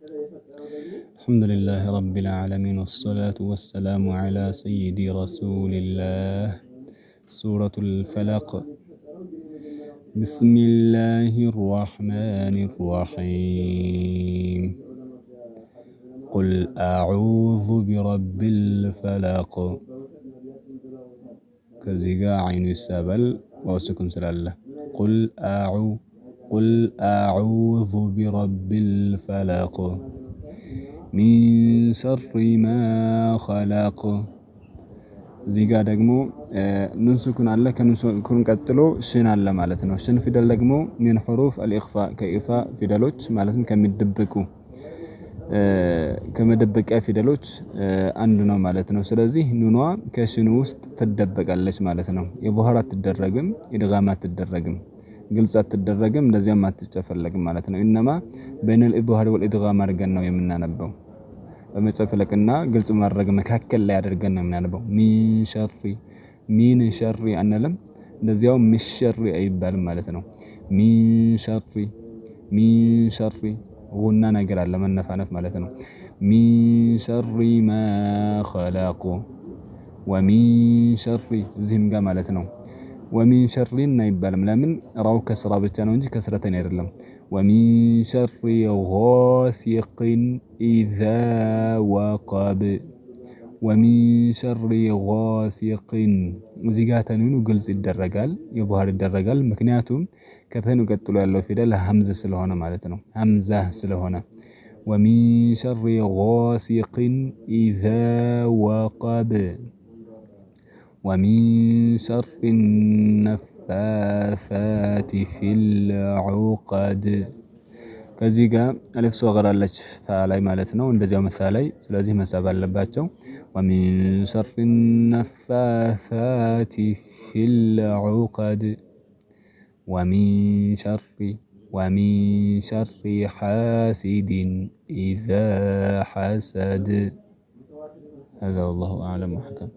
الحمد لله رب العالمين والصلاة والسلام على سيد رسول الله. سورة الفلق. بسم الله الرحمن الرحيم. قل أعوذ برب الفلق. كزيغا عين السبل وسكن سلالة. قل أعوذ برب الفلق من شر ما خلق. زيغا دغمو نون سكون አለ ከኑን ቀጥሎ ሽን አለ ማለት ነው። ሽን ፊደል ደግሞ من حروف الإخفاء ከኢፋእ ፊደሎች ማለትም ከመደበቂያ ፊደሎች አንዱ ነው ማለት ነው። ስለዚህ ኑኗ ከሽኑ ውስጥ ትደበቃለች ማለት ነው። ኢዝሃር አትደረግም፣ ኢድጋም አትደረግም፣ ግልጽ አትደረግም፣ እንደዚያም አትጨፈለቅም ማለት ነው። ኢነማ በይነ الإظهار والإدغام አድርገን ነው የምናነበው። በመጨፍለቅና ግልጽ ማድረግ መካከል ላይ አድርገን ነው የምናነበው። ሚን ሸሪ አንልም፣ እንደዚያው ሚሸሪ አይባልም ማለት ነው። ሚን ሸሪ ጉና ነገር አለ መነፋነፍ ማለት ነው። ሚን ሸሪ ማ ኸለቁ ወሚን ሸሪ እዚህም ጋር ማለት ነው። ወሚን ሸሪን አይባልም። ለምን ራው ከስራ ብቻ ነው እንጂ ከስረተን አይደለም። ወሚን ሸሪ ጋሲቅን ኢዛ ወቀብ። ወሚን ሸሪ ጋሲቅን እዚህ ጋር ተንዊኑ ግልጽ ይደረጋል፣ ኢዝሃር ይደረጋል። ምክንያቱም ከተንዊኑ ቀጥሎ ያለው ፊደል ሀምዝ ስለሆነ ማለት ነው። ሀምዛ ስለሆነ ወሚን ሸሪ ጋሲቅን ኢዛ ወቀብ ወሚን ሸሪ ነፋሳቲ ፊል ዑቀድ። ከዚህ ጋር አሊፍ ሶገር አለች ፋ ላይ ማለት ነው። እንደዚያው መሳ ላይ ስለዚህ መሳብ አለባቸው። ወሚን ሸሪ ነፋሳቲ ፊል ዑቀድ ወሚን ሸሪ ሓሲድን ኢዛ ሐሰድ። هذا والله أعلم وحكم.